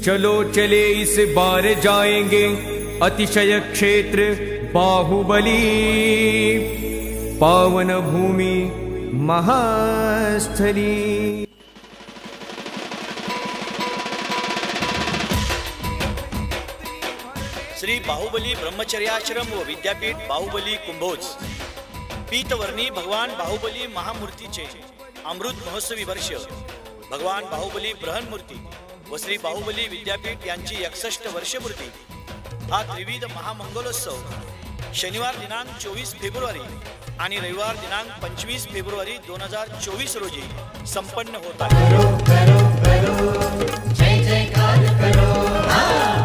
चलो चले इस बार जाएंगे अतिशय क्षेत्र बाहुबली, पावन भूमि महास्थली। श्री बाहुबली ब्रह्मचर्याश्रम व विद्यापीठ बाहुबली कुंभोज पीतवर्णी भगवान बाहुबली महामूर्तीचे अमृत महोत्सवी वर्ष, भगवान बाहुबली बृहन्मूर्ती व श्री बाहुबली विद्यापीठ यांची 61 वर्षपूर्ती हा त्रिविध महामंगलोत्सव शनिवार दिनांक 24 फेब्रुवारी आणि रविवार दिनांक 25 फेब्रुवारी 2024 रोजी संपन्न होत आहे। जय जयकार करो,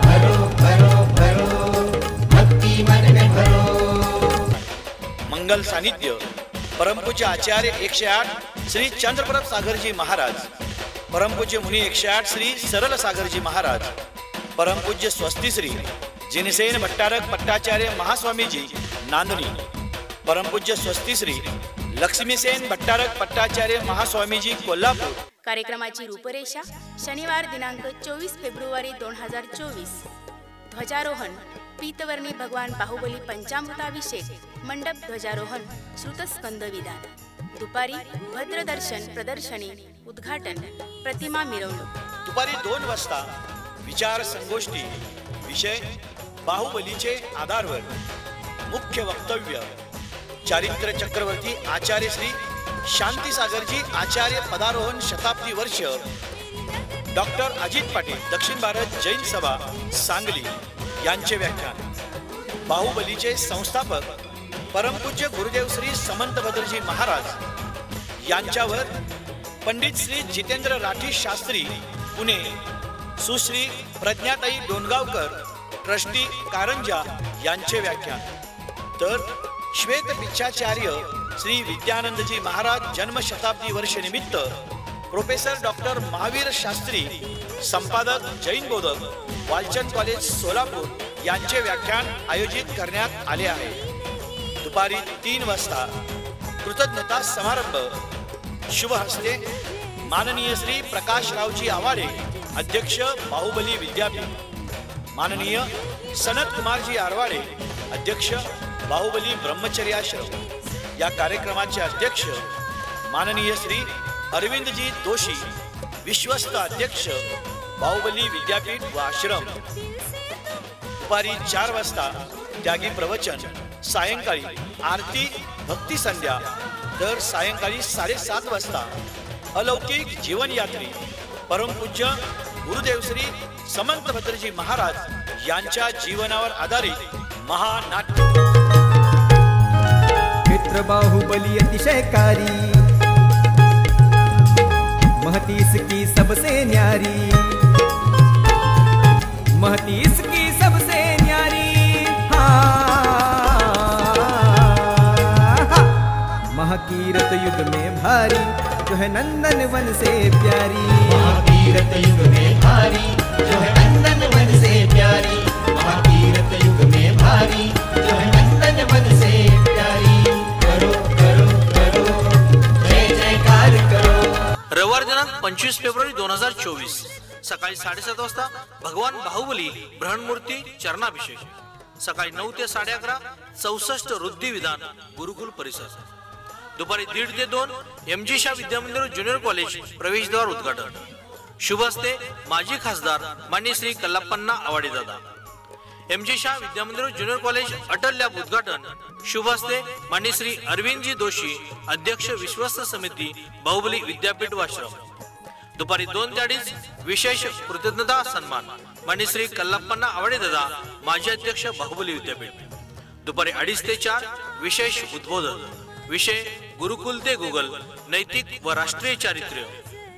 भरो भरो भरो, भक्ति मन में भरो। मंगल सानिध्य परमपूज्य आचार्य 108 श्री चंद्रप्रभ सागरजी महाराज, परमपूज्य मुनी 108 श्री सरल सागरजी महाराज, परमपूज्य स्वस्ति श्री जिनसेन भट्टारक पट्टाचार्य महास्वामीजी नांदणी, परमपूज्य स्वस्ति श्री लक्ष्मीसेन भट्टारक पट्टाचार्य महास्वामीजी कोल्हापूर। कार्यक्रमाची रूपरेषा शनिवार दिनांक 24 फेब्रुवारी 2024, ध्वजारोहण पीतवर्णी भगवान बाहुबली पंचामृताभिषेक, मंडप ध्वजारोहण, श्रुतस्कंद विधान, दुपारी भद्रदर्शन प्रदर्शनी, उद्घाटन, प्रतिमा मिरवणूक। दुपारी 2 वाजता विचार संगोष्ठी, विषय बाहुबलीचे आधारवर, मुख्य वक्तव्य चारित्र चक्रवर्ती आचार्य श्री शांती सागरजी आचार्य पदारोहण शताब्दी वर्ष, डॉक्टर अजित पाटील दक्षिण भारत जैन सभा सांगली यांचे व्याख्यान। बाहुबलीचे संस्थापक परमपूज्य गुरुदेव श्री समंत भद्रजी महाराज यांच्यावर पंडित श्री जितेंद्र राठी शास्त्री पुणे, सुश्री प्रज्ञाताई डोनगावकर ट्रस्टी कारंजा यांचे व्याख्यान। तर श्वेत पिच्छाचार्य श्री विद्यानंदजी महाराज जन्म शताब्दी वर्ष निमित्त प्रोफेसर डॉक्टर महावीर शास्त्री संपादक जैन बोधक वालचंद कॉलेज सोलापूर यांचे व्याख्यान आयोजित करण्यात आले आहे। दुपारी 3 वाजता कृतज्ञता समारंभ, शुभ हस्ते माननीय श्री प्रकाशरावजी आवाडे अध्यक्ष बाहुबली विद्यापीठ, माननीय सनत कुमारजी आरवाडे अध्यक्ष बाहुबली ब्रह्मचर्याश्रम। या कार्यक्रमाचे अध्यक्ष माननीय श्री अरविंदजी दोशी विश्वस्त अध्यक्ष बाहुबली विद्यापीठ व आश्रम। दुपारी 4 वाजता त्यागी प्रवचन, सायंकाळी आरती भक्ती संध्या, तर सायंकाळी 7:30 वाजता अलौकिक जीवनयात्री परमपूज्य गुरुदेव श्री समंत भद्रजी महाराज यांच्या जीवनावर आधारित महानाट्य। मित्र बाहुबली अतिशयकारी, महती इसकी सबसे न्यारी, महती इसकी सबसे न्यारी, महाकीरत युग में भारी, जो है नंदन वन से प्यारी, महाकीरत युग में भारी, जो है नंदन वन से प्यारी, महाकीरत युग में भारी, जो है नंदन वन से प्यारी। करो करो करो, जय जयकार करो। रविवार दिनांक 25 फेब्रुवारी 2024 सकाळी 7:30 वाजता भगवान बाहुबली बृहन्मूर्ती चरणाभिषेक, सकाळी 9 ते 11:30 64 रुद्धी विधान गुरुकुल परिसर। दुपारी 1:30 ते 2 MG शाह विद्यामंदिर ज्युनियर कॉलेज प्रवेशद्वार उद्घाटन, शुभ हस्ते माजी खासदार माननीय श्री कल्लाप्पन्ना आवाडे दादा। MG शाह विद्यामंदिर ज्युनियर कॉलेज अटल लॅब उद्घाटन, शुभ हस्ते माननीय श्री अरविंदजी दोशी अध्यक्ष विश्वस्त समिती बाहुबली विद्यापीठ व आश्रम। दुपारी 2 ते 2:30 विशेष कृतज्ञता सन्मान माननीय श्री कल्लाप्पन्ना आवाडे दादा माजी अध्यक्ष बाहुबली विद्यापीठ। दुपारी 2:30 ते 4 विशेष उद्बोधन, विषय गुरुकुल ते गुगल, नैतिक व राष्ट्रीय चारित्र्य,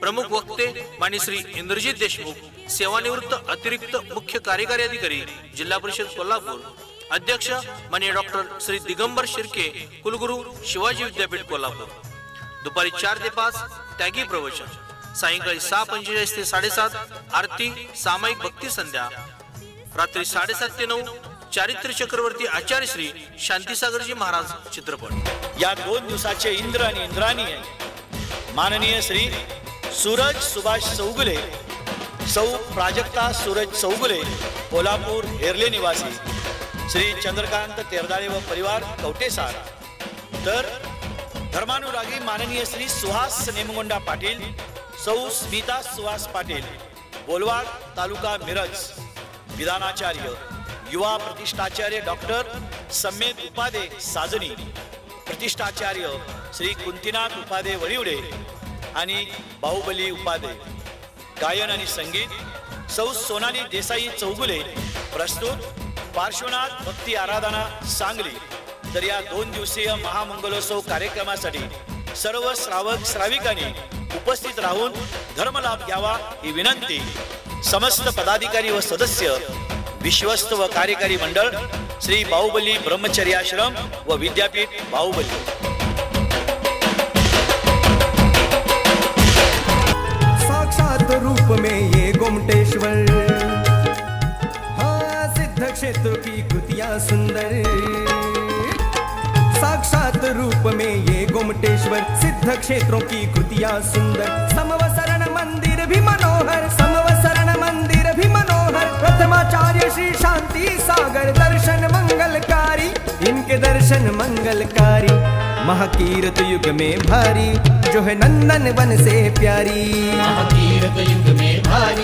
प्रमुख वक्ते माननीय श्री इंद्रजीत देशमुख सेवानिवृत्त अतिरिक्त मुख्य कार्यकारी अधिकारी जिल्हा परिषद कोल्हापूर, अध्यक्ष माननीय डॉक्टर श्री दिगंबर शिर्के कुलगुरू शिवाजी विद्यापीठ कोल्हापूर। दुपारी 4 ते 5 त्यागी प्रवचन, सायंकाळी 6:45 ते 7:30 आरती सामायिक भक्ती संध्या, रात्री 7:30 ते 9 चारित्र चक्रवर्ती आचार्य श्री शांतीसागरजी महाराज चित्रपट। या 2 दिवसाचे इंद्र आणि इंद्राणी माननीय श्री सूरज सुभाष चौगुले सौ प्राजक्ता सूरज चौगुले कोल्हापूर हेरले निवासी, श्री चंद्रकांत तेरदाळे व परिवार कवटेसार, तर धर्मानुरागी माननीय श्री सुहास नेमगोंडा पाटील, सौ स्मिता सुहास पाटील बोलवाड तालुका मिरज, विधानाचार्य युवा प्रतिष्ठाचार्य डॉक्टर सम्मेद उपाध्ये साजनी, प्रतिष्ठाचार्य श्री कुंतीनाथ उपाध्ये वळिवडे आणि बाहुबली उपाध्ये, गायन आणि संगीत सौ सोनाली देसाई चौगुले, प्रस्तुत पार्श्वनाथ भक्ती आराधना सांगली। तर या 2 दिवसीय महामंगलोत्सव कार्यक्रमासाठी सर्व श्रावक श्राविकांनी उपस्थित राहून धर्मलाभ घ्यावा ही विनंती समस्त पदाधिकारी व सदस्य, विश्वस्त व कार्यकारी मंडळ श्री बाहुबली ब्रह्मचर्याश्रम व विद्यापीठ बाहुबली। साक्षात रूप में ये गोमटेश्वर, हाँ सिद्ध क्षेत्र की कृतियां सुंदर, साक्षात रूप में ये गोमटेश्वर, सिद्ध क्षेत्रों की कृतियां सुंदर, समवसरण मंदिर भी मनोहर, समवसरण मंदिर भी मनोहर, प्रथमाचार्य श्री शांति सागर दर्शन मंगलकारी, इनके दर्शन मंगलकारी, महाकीरत युग में भारी जो है नंदन वन से प्यारी, महाकीरत युग में भारी